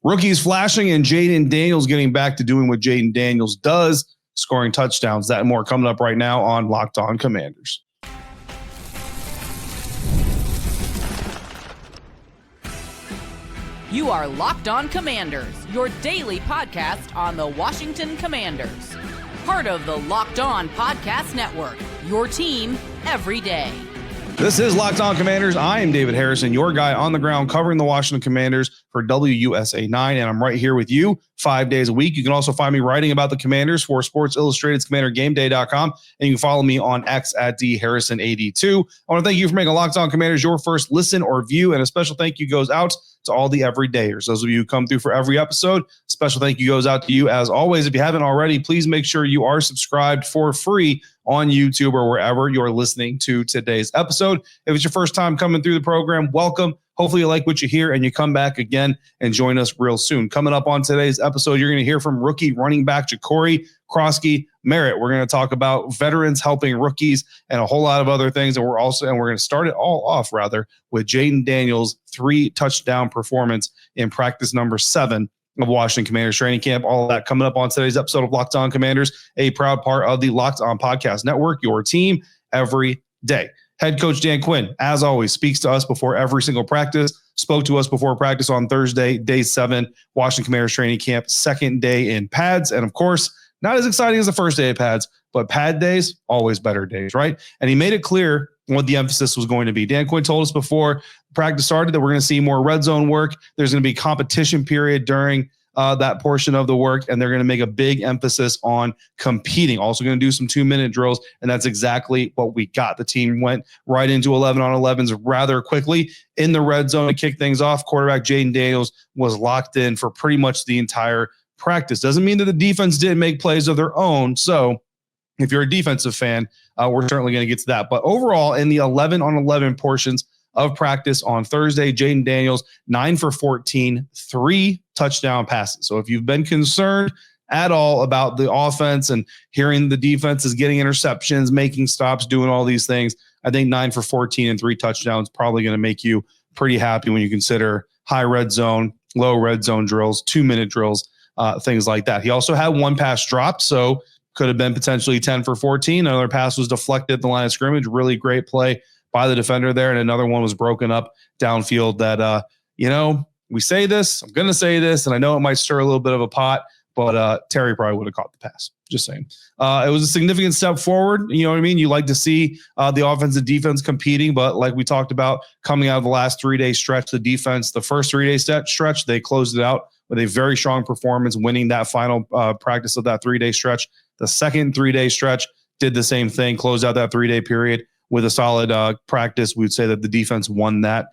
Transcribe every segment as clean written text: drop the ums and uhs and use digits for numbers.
Rookies flashing and Jayden Daniels getting back to doing what Jayden Daniels does, scoring touchdowns. That and more coming up right now on Locked On Commanders. You are Locked On Commanders, your daily podcast on the Washington Commanders. Part of the Locked On Podcast Network, your team every day. This is Locked On Commanders. I am David Harrison, your guy on the ground covering the Washington Commanders for WUSA 9, and I'm right here with you 5 days a week. You can also find me writing about the Commanders for Sports Illustrated's CommanderGameDay.com, and you can follow me on X at DHarrison82. I want to thank you for making Locked On Commanders your first listen or view, and a special thank you goes out to all the everydayers. Those of you who come through for every episode, special thank you goes out to you. As always, if you haven't already, please make sure you are subscribed for free on YouTube or wherever you're listening to today's episode. If it's your first time coming through the program, welcome. Hopefully you like what you hear and you come back again and join us real soon. Coming up on today's episode, you're going to hear from rookie running back Jacory Croskey-Merritt. We're going to talk about veterans helping rookies and a whole lot of other things. And we're going to start it all off with Jayden Daniels' 3-touchdown performance in practice number 7 of Washington Commanders training camp. All of that coming up on today's episode of Locked On Commanders, a proud part of the Locked On Podcast Network, your team every day. Head Coach Dan Quinn, as always, speaks to us before every single practice, spoke to us before practice on Thursday, day 7, Washington Commanders training camp, second day in pads. And of course, not as exciting as the first day of pads, but pad days, always better days, right? And he made it clear what the emphasis was going to be. Dan Quinn told us before practice started that we're going to see more red zone work. There's going to be a competition period during that portion of the work, and they're going to make a big emphasis on competing. Also going to do some 2-minute drills, and that's exactly what we got. The team went right into 11-on-11s rather quickly in the red zone to kick things off. Quarterback Jayden Daniels was locked in for pretty much the entire practice. Doesn't mean that the defense didn't make plays of their own, so if you're a defensive fan, we're certainly going to get to that. But overall, in the 11-on-11 portions of practice on Thursday, Jayden Daniels, 9 for 14, 3 touchdown passes. So if you've been concerned at all about the offense and hearing the defense is getting interceptions, making stops, doing all these things, I think 9 for 14 and 3 touchdowns probably going to make you pretty happy when you consider high red zone, low red zone drills, 2-minute drills, things like that. He also had 1 pass dropped, so could have been potentially 10 for 14. Another pass was deflected at the line of scrimmage. Really great play by the defender there, and another one was broken up downfield that, we say this, I'm going to say this, and I know it might stir a little bit of a pot, but Terry probably would have caught the pass. Just saying. It was a significant step forward. You know what I mean? You like to see the offense and defense competing, but like we talked about coming out of the last 3-day stretch, the defense, the first 3-day stretch, they closed it out with a very strong performance, winning that final practice of that 3-day stretch. The second 3-day stretch did the same thing, closed out that 3-day period with a solid practice. We'd say that the defense won that.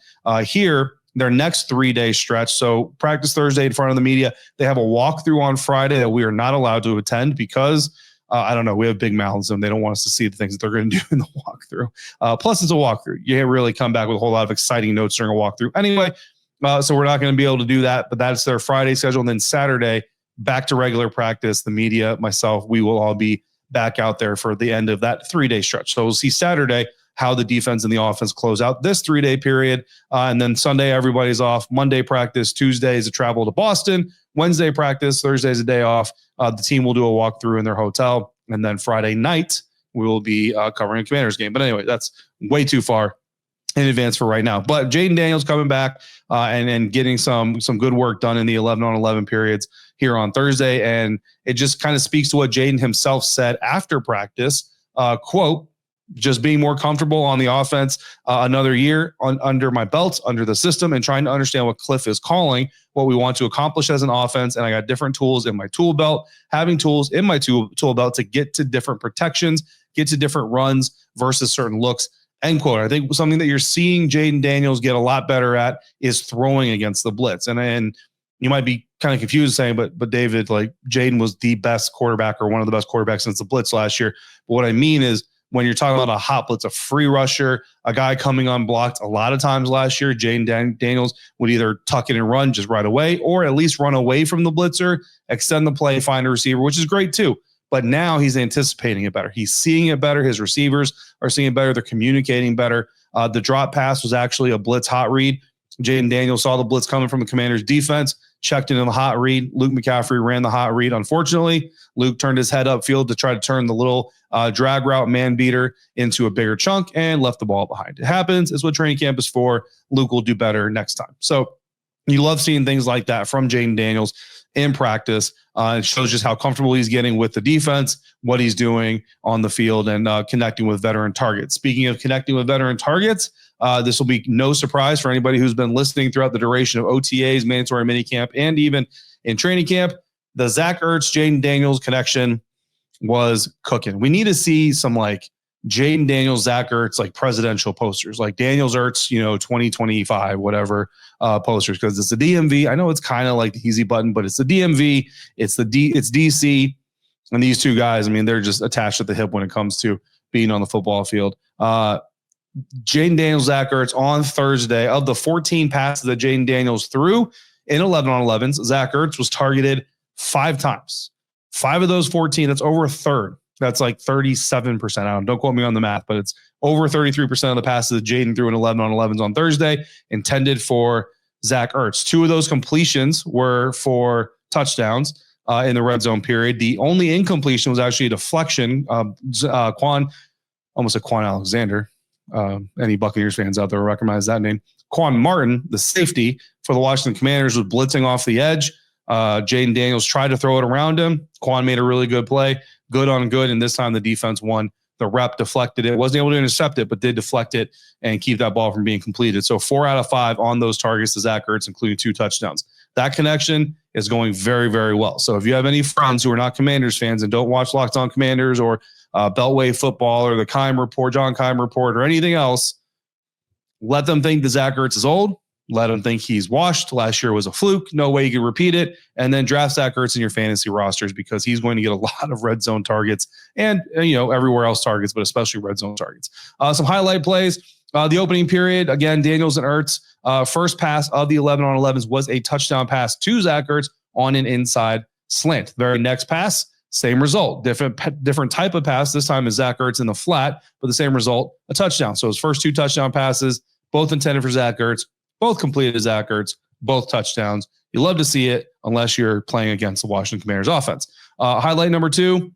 Here, their next 3-day stretch, so practice Thursday in front of the media, they have a walkthrough on Friday that we are not allowed to attend because, I don't know, we have big mouths and they don't want us to see the things that they're going to do in the walkthrough. Plus, it's a walkthrough. You can't really come back with a whole lot of exciting notes during a walkthrough. Anyway, so we're not going to be able to do that, but that's their Friday schedule. And then Saturday, back to regular practice. The media, myself, we will all be back out there for the end of that 3-day stretch. So we'll see Saturday how the defense and the offense close out this 3-day period. And then Sunday, everybody's off. Monday practice, Tuesday is a travel to Boston. Wednesday practice, Thursday is a day off. The team will do a walkthrough in their hotel. And then Friday night, we will be covering a Commanders game. But anyway, that's way too far in advance for right now. But Jayden Daniels coming back and getting some good work done in the 11-on-11 periods here on Thursday. And it just kind of speaks to what Jayden himself said after practice, quote, just being more comfortable on the offense, another year under my belt, under the system, and trying to understand what Cliff is calling, what we want to accomplish as an offense. And I got different tools in my tool belt, having tools in my tool belt to get to different protections, get to different runs versus certain looks, end quote. I think something that you're seeing Jayden Daniels get a lot better at is throwing against the blitz. And you might be kind of confused saying, but David, like Jayden was the best quarterback or one of the best quarterbacks since the blitz last year. But what I mean is, when you're talking about a hot blitz, a free rusher, a guy coming unblocked, a lot of times last year, Jayden Daniels would either tuck it and run just right away or at least run away from the blitzer, extend the play, find a receiver, which is great too. But now he's anticipating it better. He's seeing it better. His receivers are seeing it better. They're communicating better. The drop pass was actually a blitz hot read. Jayden Daniels saw the blitz coming from the Commanders defense, checked into the hot read. Luke McCaffrey ran the hot read. Unfortunately, Luke turned his head upfield to try to turn the little drag route man beater into a bigger chunk and left the ball behind. It happens. It's what training camp is for. Luke will do better next time. So you love seeing things like that from Jayden Daniels in practice. It shows just how comfortable he's getting with the defense, what he's doing on the field, and connecting with veteran targets. Speaking of connecting with veteran targets, this will be no surprise for anybody who's been listening throughout the duration of OTAs, mandatory minicamp, and even in training camp. The Zach Ertz, Jayden Daniels connection was cooking. We need to see some like Jayden Daniels, Zach Ertz, like presidential posters, like Daniels Ertz, 2025, whatever posters, because it's the DMV. I know it's kind of like the easy button, but it's the DMV, it's DC, and these two guys, I mean, they're just attached at the hip when it comes to being on the football field. Jayden Daniels, Zach Ertz on Thursday. Of the 14 passes that Jayden Daniels threw in 11-on-11s, Zach Ertz was targeted 5 times. 5 of those 14, that's over a third. That's like 37%. Don't quote me on the math, but it's over 33% of the passes that Jayden threw in 11-on-11s on Thursday intended for Zach Ertz. 2 of those completions were for touchdowns in the red zone period. The only incompletion was actually a deflection. Quan Alexander. Any Buccaneers fans out there recognize that name. Quan Martin, the safety for the Washington Commanders, was blitzing off the edge. Jayden Daniels tried to throw it around him. Quan made a really good play. Good on good, and this time the defense won. The rep deflected it. Wasn't able to intercept it, but did deflect it and keep that ball from being completed. So 4 out of 5 on those targets to Zach Ertz, including 2 touchdowns. That connection is going very, very well. So if you have any friends who are not Commanders fans and don't watch Locked On Commanders or Beltway Football or the John Keim Report or anything else, let them think that Zach Ertz is old. Let them think he's washed. Last year was a fluke. No way you can repeat it. And then draft Zach Ertz in your fantasy rosters because he's going to get a lot of red zone targets and everywhere else targets, but especially red zone targets. Some highlight plays. The opening period, again, Daniels and Ertz. First pass of the 11-on-11s was a touchdown pass to Zach Ertz on an inside slant. Very next pass, same result. Different type of pass. This time is Zach Ertz in the flat, but the same result, a touchdown. So his first 2 touchdown passes, both intended for Zach Ertz. Both completed as Zach Ertz, both touchdowns. You love to see it unless you're playing against the Washington Commanders offense. Highlight number 2,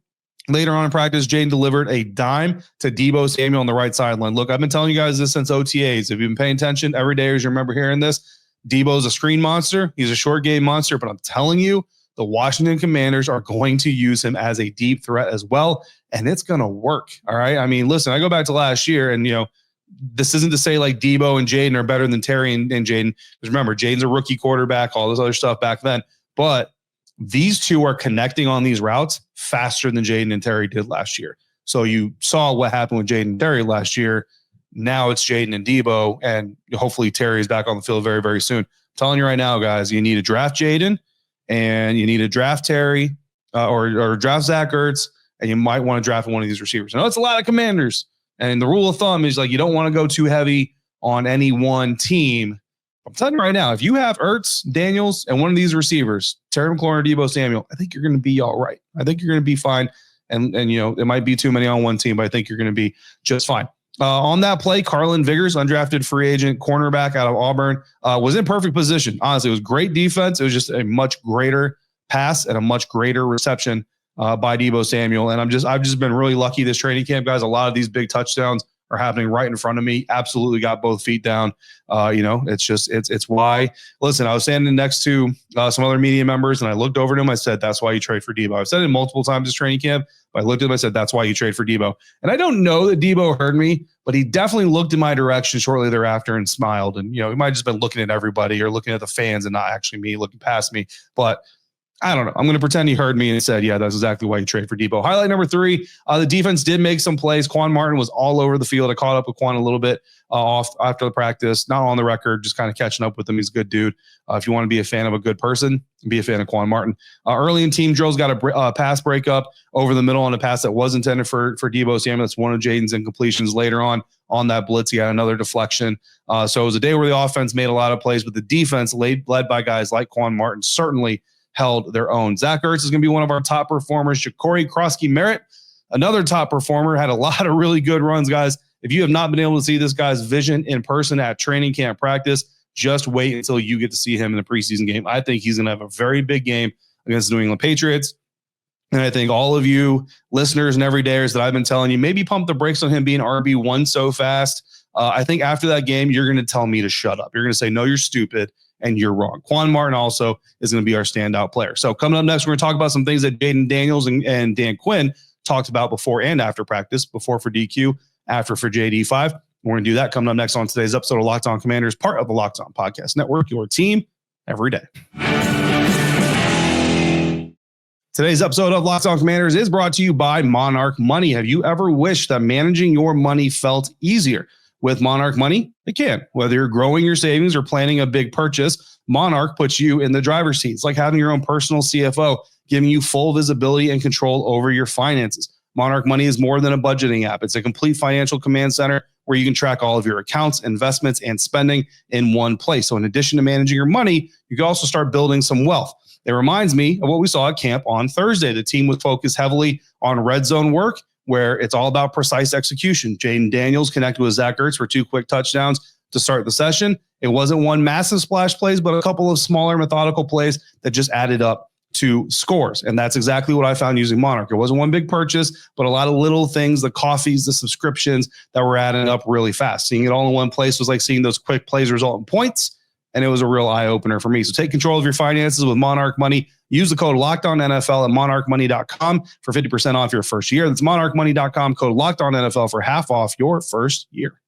later on in practice, Jayden delivered a dime to Deebo Samuel on the right sideline. Look, I've been telling you guys this since OTAs. If you've been paying attention every day, as you remember hearing this, Deebo's a screen monster. He's a short game monster, but I'm telling you, the Washington Commanders are going to use him as a deep threat as well, and it's going to work. All right? I mean, listen, I go back to last year, and, this isn't to say like Deebo and Jayden are better than Terry and Jayden. Because remember, Jayden's a rookie quarterback, all this other stuff back then. But these two are connecting on these routes faster than Jayden and Terry did last year. So you saw what happened with Jayden and Terry last year. Now it's Jayden and Deebo, and hopefully Terry is back on the field very, very soon. I'm telling you right now, guys, you need to draft Jayden and you need to draft Terry or draft Zach Ertz, and you might want to draft one of these receivers. I know it's a lot of Commanders. And the rule of thumb is like you don't want to go too heavy on any one team. I'm telling you right now, if you have Ertz, Daniels, and one of these receivers, Terry McLaurin or Deebo Samuel, I think you're going to be all right. I think you're going to be fine. And it might be too many on one team, but I think you're going to be just fine. On that play, Carlin Viggers, undrafted free agent cornerback out of Auburn, was in perfect position. Honestly, it was great defense. It was just a much greater pass and a much greater reception by Deebo Samuel. And I've just been really lucky this training camp, guys. A lot of these big touchdowns are happening right in front of me. Absolutely got both feet down. It's why. Listen, I was standing next to some other media members, and I looked over to him. I said, "That's why you trade for Deebo." I've said it multiple times this training camp, but I looked at him. I said, "That's why you trade for Deebo." And I don't know that Deebo heard me, but he definitely looked in my direction shortly thereafter and smiled. And he might have just been looking at everybody or looking at the fans and not actually me looking past me, but I don't know. I'm going to pretend he heard me and said, yeah, that's exactly why you trade for Deebo. Highlight number 3, the defense did make some plays. Quan Martin was all over the field. I caught up with Quan a little bit off after the practice, not on the record, just kind of catching up with him. He's a good dude. If you want to be a fan of a good person, be a fan of Quan Martin. Early in team drills, got a pass breakup over the middle on a pass that was intended for Deebo Samuel. That's one of Jayden's incompletions. Later on that blitz, he had another deflection. So it was a day where the offense made a lot of plays, but the defense, led by guys like Quan Martin, certainly held their own. Zach Ertz is going to be one of our top performers. Jacory Croskey-Merritt, another top performer, had a lot of really good runs, guys. If you have not been able to see this guy's vision in person at training camp practice, Just wait until you get to see him in the preseason game. I think he's going to have a very big game against the New England Patriots. And I think all of you listeners and everydayers that I've been telling you, maybe pump the brakes on him being RB1 so fast. I think after that game, you're going to tell me to shut up. You're going to say, no, you're stupid and you're wrong. Quan Martin also is going to be our standout player. So coming up next, we're going to talk about some things that Jayden Daniels and Dan Quinn talked about before and after practice, before for DQ, after for JD5. We're going to do that coming up next on today's episode of Locked On Commanders, part of the Locked On Podcast Network, your team every day. Today's episode of Locked On Commanders is brought to you by Monarch Money. Have you ever wished that managing your money felt easier? With Monarch Money, it can. Whether you're growing your savings or planning a big purchase, Monarch puts you in the driver's seat. It's like having your own personal CFO, giving you full visibility and control over your finances. Monarch Money is more than a budgeting app. It's a complete financial command center where you can track all of your accounts, investments, and spending in one place. So in addition to managing your money, you can also start building some wealth. It reminds me of what we saw at camp on Thursday. The team was focused heavily on red zone work, where it's all about precise execution. Jayden Daniels connected with Zach Ertz for 2 quick touchdowns to start the session. It wasn't one massive splash plays, but a couple of smaller methodical plays that just added up to scores. And that's exactly what I found using Monarch. It wasn't one big purchase, but a lot of little things, the coffees, the subscriptions that were adding up really fast. Seeing it all in one place was like seeing those quick plays result in points. And it was a real eye-opener for me. So take control of your finances with Monarch Money. Use the code LOCKEDONNFL at monarchmoney.com for 50% off your first year. That's monarchmoney.com, code LOCKEDONNFL for half off your first year.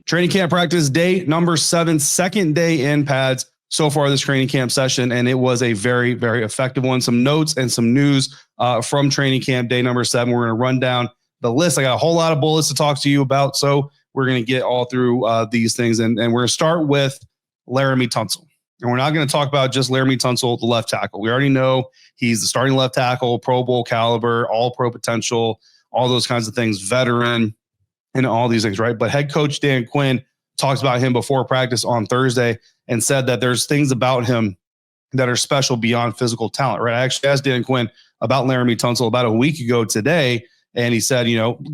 Training camp practice day number 7, second day in pads so far this training camp session, and it was a very, very effective one. Some notes and some news from training camp day number 7. We're going to run down the list. I got a whole lot of bullets to talk to you about, so we're going to get all through these things, and we're going to start with Laremy Tunsil. And we're not going to talk about just Laremy Tunsil, the left tackle. We already know he's the starting left tackle, Pro Bowl caliber, all-pro potential, all those kinds of things, veteran, and all these things, right? But head coach Dan Quinn talked about him before practice on Thursday and said that there's things about him that are special beyond physical talent, right? I actually asked Dan Quinn about Laremy Tunsil about a week ago today, and he said,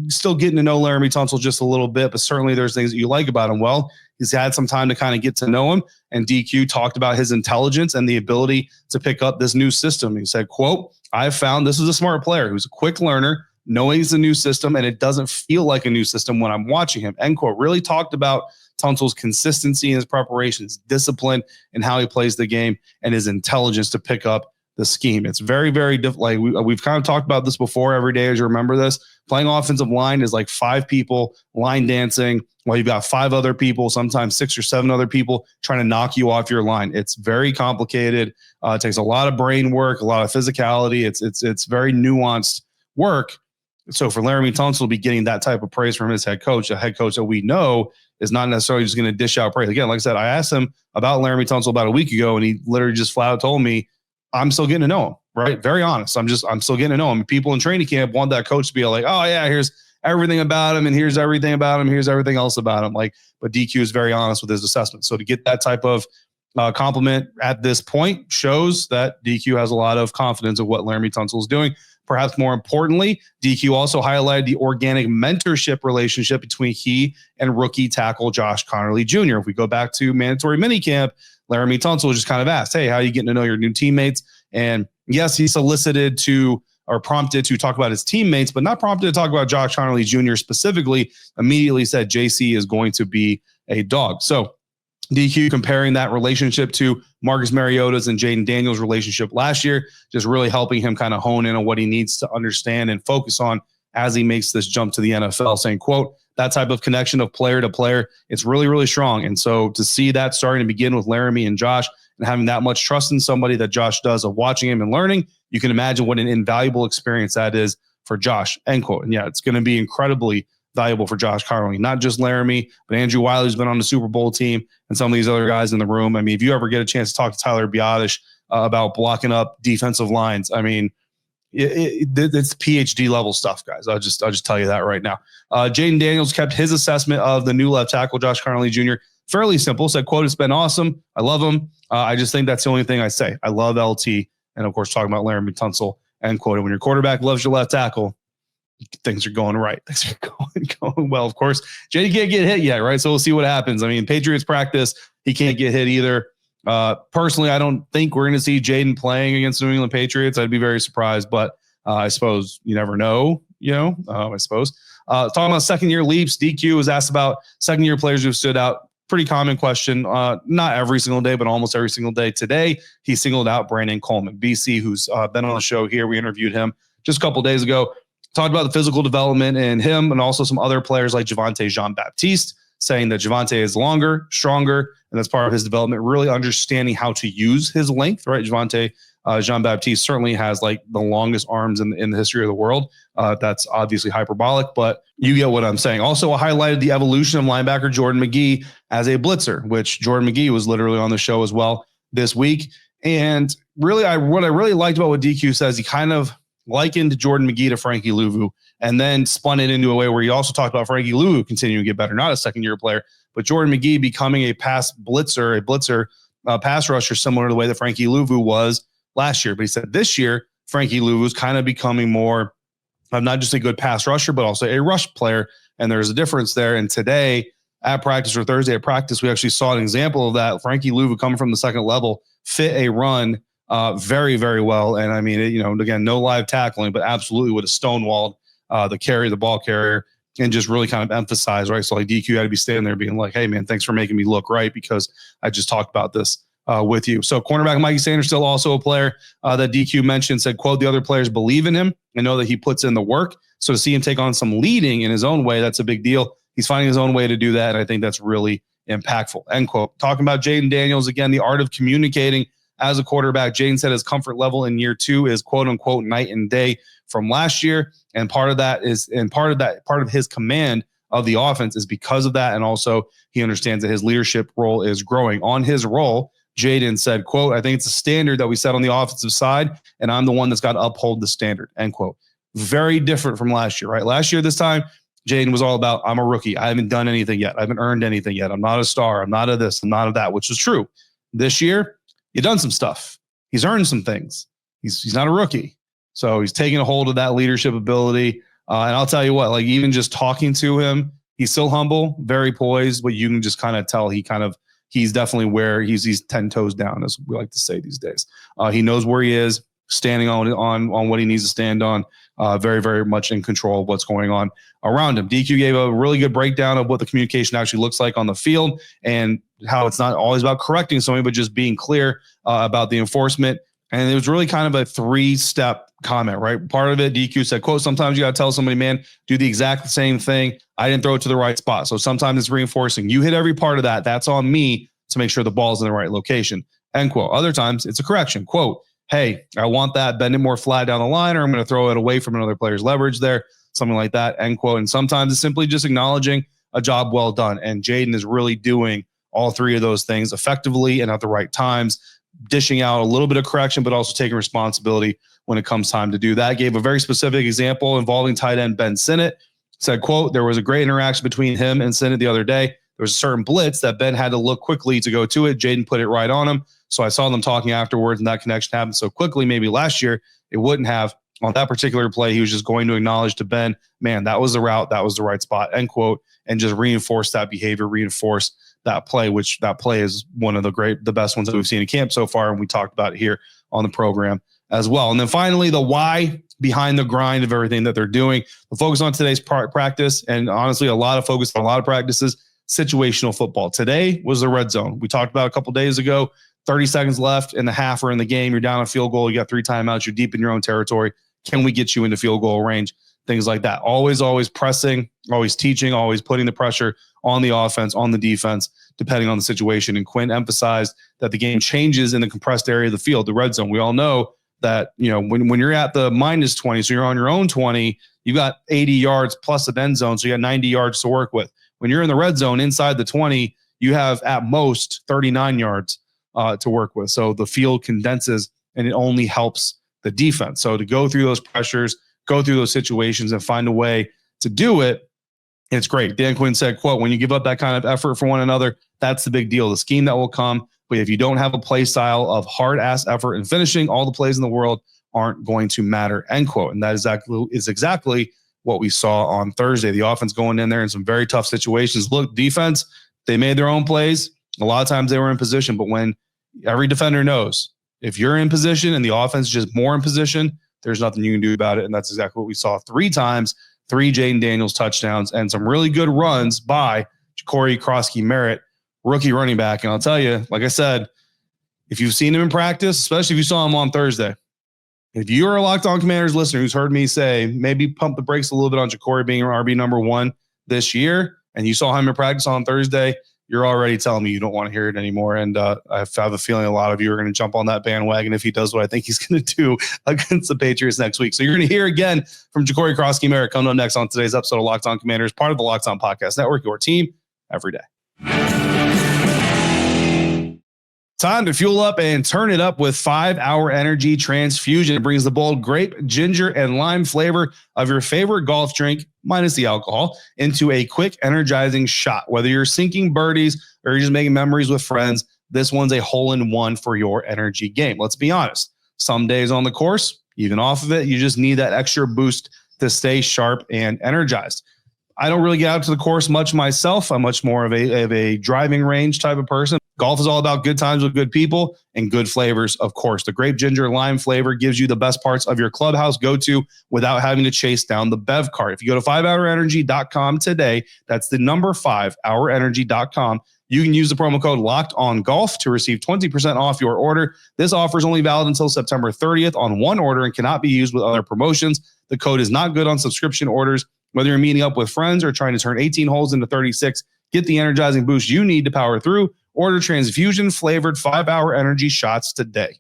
still getting to know Laremy Tunsil just a little bit, but certainly there's things that you like about him. Well, he's had some time to kind of get to know him, and DQ talked about his intelligence and the ability to pick up this new system. He said, quote, "I've found this is a smart player who's a quick learner, knowing it's a new system, and it doesn't feel like a new system when I'm watching him," end quote. Really talked about Tunsil's consistency in his preparations, discipline in how he plays the game, and his intelligence to pick up the scheme. It's very, very difficult. Like we've kind of talked about this before every day, as you remember this. Playing offensive line is like 5 people line dancing while you've got 5 other people, sometimes 6 or 7 other people trying to knock you off your line. It's very complicated. It takes a lot of brain work, a lot of physicality. It's very nuanced work. So for Laremy Tunsil to be getting that type of praise from his head coach, a head coach that we know is not necessarily just going to dish out praise. Again, like I said, I asked him about Laremy Tunsil about a week ago, and he literally just flat out told me, I'm still getting to know him, right? Very honest. I'm still getting to know him. People in training camp want that coach to be like, oh yeah, here's everything about him, and here's everything about him, here's everything else about him. But DQ is very honest with his assessment. So to get that type of compliment at this point shows that DQ has a lot of confidence of what Laremy Tunsil is doing. Perhaps more importantly, DQ also highlighted the organic mentorship relationship between he and rookie tackle Josh Conerly Jr. If we go back to mandatory minicamp, Laremy Tunsil just kind of asked, hey, how are you getting to know your new teammates? And yes, he solicited to or prompted to talk about his teammates, but not prompted to talk about Josh Conerly Jr. specifically. Immediately said JC is going to be a dog. So DQ comparing that relationship to Marcus Mariota's and Jayden Daniels' relationship last year, just really helping him kind of hone in on what he needs to understand and focus on as he makes this jump to the NFL, saying, quote, that type of connection of player to player, it's really, really strong. And so to see that starting to begin with Laremy and Josh and having that much trust in somebody that Josh does of watching him and learning, you can imagine what an invaluable experience that is for Josh, end quote. And yeah, it's going to be incredibly valuable for Josh Conerly, not just Laremy, but Andrew Wiley's been on the Super Bowl team and some of these other guys in the room. I mean, if you ever get a chance to talk to Tyler Biotish about blocking up defensive lines, I mean, it's PhD level stuff, guys. I'll just tell you that right now. Jayden Daniels kept his assessment of the new left tackle, Josh Conerly Jr., fairly simple. Said, quote, it's been awesome. I love him. I just think that's the only thing I say. I love LT. And of course, talking about Laremy Tunsil, end quote. And when your quarterback loves your left tackle, things are going right. Things are going well. Of course, Jayden can't get hit yet, right? So we'll see what happens. I mean, Patriots practice, he can't get hit either. Personally, I don't think we're going to see Jayden playing against New England Patriots. I'd be very surprised, but I suppose you never know, I suppose. Talking about second-year leaps, DQ was asked about second-year players who stood out. Pretty common question. Not every single day, but almost every single day. Today, he singled out Brandon Coleman, BC, who's been on the show here. We interviewed him just a couple days ago. Talked about the physical development in him and also some other players like Javonte Jean-Baptiste, saying that Javonte is longer, stronger, and that's part of his development, really understanding how to use his length, right? Javonte Jean-Baptiste certainly has like the longest arms in the history of the world. That's obviously hyperbolic, but you get what I'm saying. Also highlighted the evolution of linebacker Jordan McGee as a blitzer, which Jordan McGee was literally on the show as well this week. And really, what I really liked about what DQ says, he kind of likened Jordan McGee to Frankie Louvu, and then spun it into a way where he also talked about Frankie Louvu continuing to get better, not a second-year player, but Jordan McGee becoming a pass rusher, similar to the way that Frankie Louvu was last year. But he said this year, Frankie Louvu is kind of becoming more of not just a good pass rusher, but also a rush player, and there's a difference there. And today at practice, or Thursday at practice, we actually saw an example of that. Frankie Louvu coming from the second level, fit a run very, very well. And I mean, again, no live tackling, but absolutely would have stonewalled the ball carrier, and just really kind of emphasize, right? So like DQ had to be standing there being like, hey man, thanks for making me look right, because I just talked about this with you. So cornerback Mikey Sanders, still also a player that DQ mentioned, said, quote, the other players believe in him and know that he puts in the work. So to see him take on some leading in his own way, that's a big deal. He's finding his own way to do that. And I think that's really impactful, end quote. Talking about Jayden Daniels, again, the art of communicating as a quarterback. Jayden said his comfort level in year 2 is quote unquote night and day from last year. And part of his command of the offense is because of that. And also he understands that his leadership role is growing. On his role, Jayden said, quote, I think it's a standard that we set on the offensive side, and I'm the one that's got to uphold the standard, end quote. Very different from last year, right? Last year, this time, Jayden was all about, I'm a rookie. I haven't done anything yet. I haven't earned anything yet. I'm not a star. I'm not a this. I'm not a that, which is true. This year, he's done some stuff. He's earned some things. He's not a rookie. So he's taking a hold of that leadership ability. And I'll tell you what, like even just talking to him, he's still humble, very poised, but you can just kind of tell he's definitely where he's 10 toes down, as we like to say these days. He knows where he is, standing on what he needs to stand on, very, very much in control of what's going on around him. DQ gave a really good breakdown of what the communication actually looks like on the field, and how it's not always about correcting somebody, but just being clear about the enforcement. And it was really kind of a 3-step comment, right? Part of it, DQ said, quote, sometimes you got to tell somebody, man, do the exact same thing. I didn't throw it to the right spot. So sometimes it's reinforcing. You hit every part of that. That's on me to make sure the ball's in the right location, end quote. Other times it's a correction, quote, hey, I want that, bend it more flat down the line, or I'm going to throw it away from another player's leverage there, something like that, end quote. And sometimes it's simply just acknowledging a job well done. And Jayden is really doing all 3 of those things effectively and at the right times, dishing out a little bit of correction, but also taking responsibility when it comes time to do that. Gave a very specific example involving tight end Ben Sinnott. Said, quote, there was a great interaction between him and Sinnott the other day. There was a certain blitz that Ben had to look quickly to go to it. Jayden put it right on him. So I saw them talking afterwards, and that connection happened so quickly. Maybe last year it wouldn't have. On that particular play, he was just going to acknowledge to Ben, man, that was the route, that was the right spot, end quote, and just reinforce that behavior, reinforce that play, which that play is one of the best ones that we've seen in camp so far. And we talked about it here on the program as well. And then finally, the why behind the grind of everything that they're doing. The focus on today's practice, and honestly, a lot of focus on a lot of practices, situational football. Today was the red zone. We talked about a couple days ago, 30 seconds left in the half or in the game. You're down a field goal. You got 3 timeouts. You're deep in your own territory. Can we get you into field goal range? Things like that. Always pressing, always teaching, always putting the pressure on the offense, on the defense, depending on the situation. And Quinn emphasized that the game changes in the compressed area of the field, the red zone. We all know that, when you're at the -20, so you're on your own 20, you got 80 yards plus an end zone, so you got 90 yards to work with. When you're in the red zone inside the 20, you have at most 39 yards to work with. So the field condenses, and it only helps the defense. So to go through those pressures, go through those situations, and find a way to do it, it's great. Dan Quinn said, quote, when you give up that kind of effort for one another, that's the big deal. The scheme that will come. But if you don't have a play style of hard-ass effort and finishing, all the plays in the world aren't going to matter, end quote. And that is exactly what we saw on Thursday. The offense going in there in some very tough situations. Look, defense, they made their own plays. A lot of times they were in position, but when every defender knows if you're in position and the offense is just more in position, there's nothing you can do about it. And that's exactly what we saw 3 times, 3 Jayden Daniels touchdowns and some really good runs by Jacory Croskey-Merritt, rookie running back. And I'll tell you, like I said, if you've seen him in practice, especially if you saw him on Thursday, if you're a Locked On Commanders listener who's heard me say maybe pump the brakes a little bit on Jacory being RB number 1 this year, and you saw him in practice on Thursday, you're already telling me you don't want to hear it anymore. And I have a feeling a lot of you are going to jump on that bandwagon if he does what I think he's going to do against the Patriots next week. So you're going to hear again from Jacory Croskey-Merritt coming up next on today's episode of Locked On Commanders, part of the Locked On Podcast Network, your team every day. Time to fuel up and turn it up with 5-Hour Energy Transfusion. It brings the bold grape, ginger, and lime flavor of your favorite golf drink, minus the alcohol, into a quick, energizing shot. Whether you're sinking birdies or you're just making memories with friends, this one's a hole-in-one for your energy game. Let's be honest. Some days on the course, even off of it, you just need that extra boost to stay sharp and energized. I don't really get out to the course much myself. I'm much more of a driving range type of person. Golf is all about good times with good people and good flavors, of course. The grape, ginger, lime flavor gives you the best parts of your clubhouse go-to without having to chase down the bev cart. If you go to 5hourenergy.com today, that's the number 5hourenergy.com. You can use the promo code LOCKEDONGOLF to receive 20% off your order. This offer is only valid until September 30th on one order and cannot be used with other promotions. The code is not good on subscription orders. Whether you're meeting up with friends or trying to turn 18 holes into 36, get the energizing boost you need to power through. Order transfusion-flavored 5-Hour Energy shots today.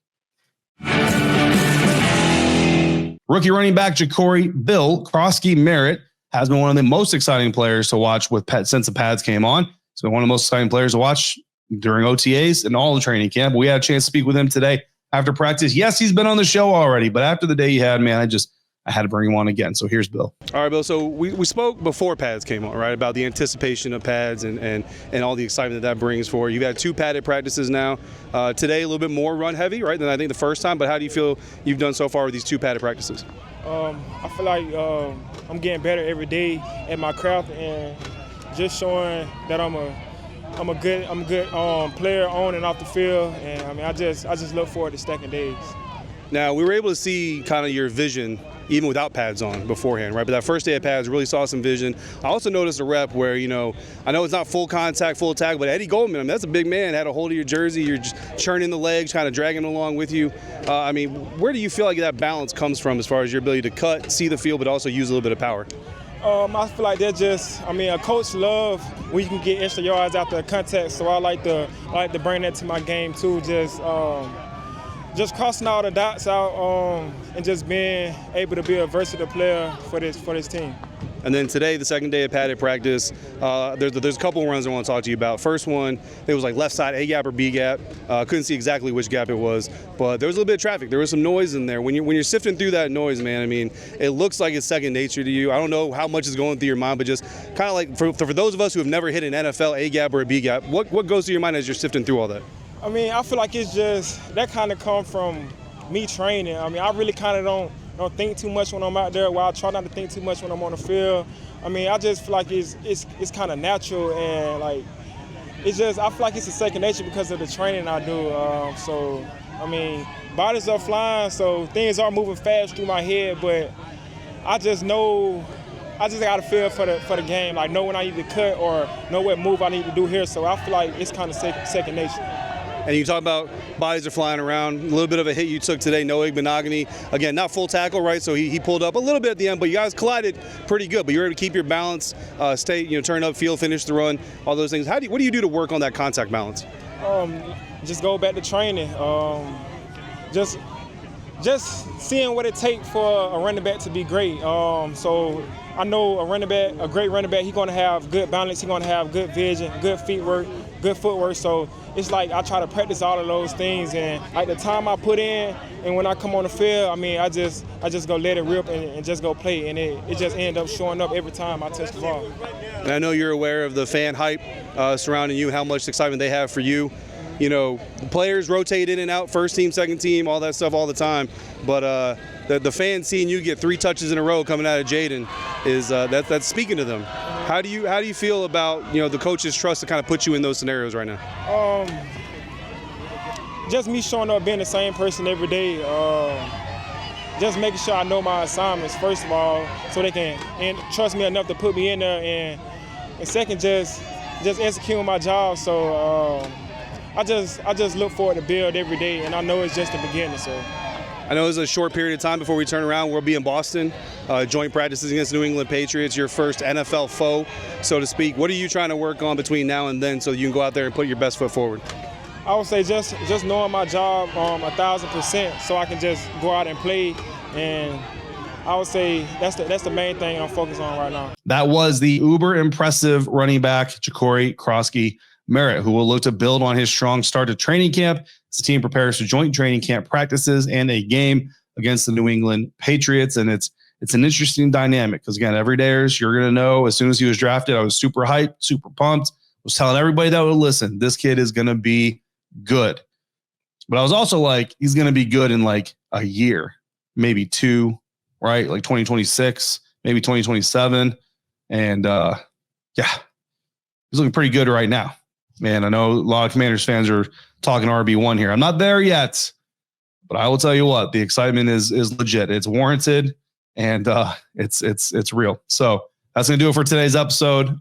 Rookie running back Jacory Bill Croskey-Merritt has been one of the most exciting players to watch since the pads came on. He's been one of the most exciting players to watch during OTAs and all the training camp. We had a chance to speak with him today after practice. Yes, he's been on the show already, but after the day he had, man, I had to bring him on again. So here's Bill. All right, Bill. So we spoke before pads came on, right, about the anticipation of pads and all the excitement that brings for you. You've had 2 padded practices now. Today, a little bit more run heavy, right, than I think the first time. But how do you feel you've done so far with these 2 padded practices? I feel like I'm getting better every day at my craft and just showing that I'm a good player on and off the field. And I mean, I just look forward to stacking days. Now, we were able to see kind of your vision even without pads on beforehand, right? But that first day of pads, really saw some vision. I also noticed a rep where, I know it's not full contact, full tag, but Eddie Goldman, I mean, that's a big man, had a hold of your jersey. You're just churning the legs, kind of dragging him along with you. Where do you feel like that balance comes from as far as your ability to cut, see the field, but also use a little bit of power? I feel like a coach love when you can get extra yards after the contact, so I like to bring that to my game too, just crossing all the dots out and just being able to be a versatile player for this team. And then today, the second day of padded practice, there's a couple of runs I want to talk to you about. First one, it was like left side A gap or B gap. Couldn't see exactly which gap it was, but there was a little bit of traffic. There was some noise in there. When you're sifting through that noise, man, I mean, it looks like it's second nature to you. I don't know how much is going through your mind, but just kind of like for those of us who have never hit an NFL A gap or a B gap, what goes through your mind as you're sifting through all that? I mean, I feel like it's just that kind of come from me training. I mean, I really kind of don't think too much when I'm out there. While I try not to think too much when I'm on the field. I mean, I just feel like it's kind of natural and like I feel like it's a second nature because of the training I do. So I mean, bodies are flying, so things are moving fast through my head, but I just got to feel for the game, like know when I need to cut or know what move I need to do here. So I feel like it's kind of second nature. And you talk about bodies are flying around, a little bit of a hit you took today, Noah Igbenogany. Again, not full tackle, right? So he pulled up a little bit at the end, but you guys collided pretty good. But you were able to keep your balance, stay, turn up, field, finish the run, all those things. What do you do to work on that contact balance? Just go back to training. Just seeing what it takes for a running back to be great. So I know a great running back, he's going to have good balance, he's going to have good vision, good feet work, good footwork. So it's like I try to practice all of those things, and like the time I put in and when I come on the field, I mean, I just go let it rip and just go play, and it just ends up showing up every time I touch the ball. And I know you're aware of the fan hype surrounding you, how much excitement they have for you. The players rotate in and out, first team, second team, all that stuff all the time. But the fans seeing you get 3 touches in a row coming out of Jayden is that's speaking to them. How do you feel about the coach's trust to kind of put you in those scenarios right now? Just me showing up, being the same person every day. Just making sure I know my assignments first of all, so they can and trust me enough to put me in there, and second, just executing my job. So I just look forward to build every day, and I know it's just the beginning. So. I know it's a short period of time before we turn around. We'll be in Boston, joint practices against New England Patriots, your first NFL foe, so to speak. What are you trying to work on between now and then so you can go out there and put your best foot forward? I would say just knowing my job 1,000%, so I can just go out and play. And I would say that's the main thing I'm focused on right now. That was the uber impressive running back, Jacory Croskey-Merritt, who will look to build on his strong start to training camp as the team prepares for joint training camp practices and a game against the New England Patriots. And it's an interesting dynamic because, again, everydayers, you're going to know as soon as he was drafted, I was super hyped, super pumped, was telling everybody that would listen, this kid is going to be good. But I was also like, he's going to be good in like a year, maybe two, right? Like 2026, maybe 2027. And yeah, he's looking pretty good right now. Man, I know a lot of Commanders fans are talking RB1 here. I'm not there yet, but I will tell you what, the excitement is legit. It's warranted, and it's real. So that's going to do it for today's episode.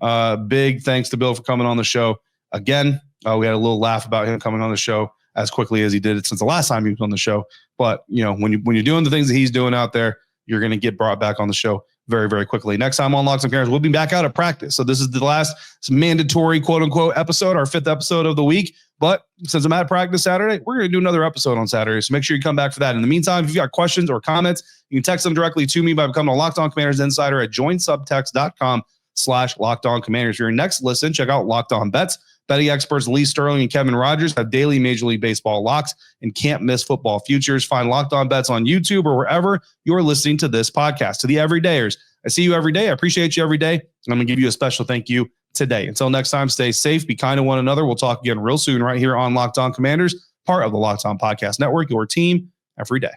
Big thanks to Bill for coming on the show again. We had a little laugh about him coming on the show as quickly as he did it since the last time he was on the show. But when you're doing the things that he's doing out there, you're going to get brought back on the show very, very quickly. Next time on Locked On Commanders, we'll be back out at practice. So this is the last mandatory quote unquote episode, our 5th episode of the week. But since I'm at practice Saturday, we're going to do another episode on Saturday. So make sure you come back for that. In the meantime, if you've got questions or comments, you can text them directly to me by becoming a Locked On Commanders Insider at joinsubtext.com/LockedOnCommanders. For your next listen, check out Locked On Bets. Betting experts Lee Sterling and Kevin Rogers have daily Major League Baseball locks and can't miss football futures. Find Locked On Bets on YouTube or wherever you're listening to this podcast. To the everydayers, I see you every day. I appreciate you every day. And I'm going to give you a special thank you today. Until next time, stay safe, be kind to one another. We'll talk again real soon right here on Locked On Commanders, part of the Locked On Podcast Network, your team every day.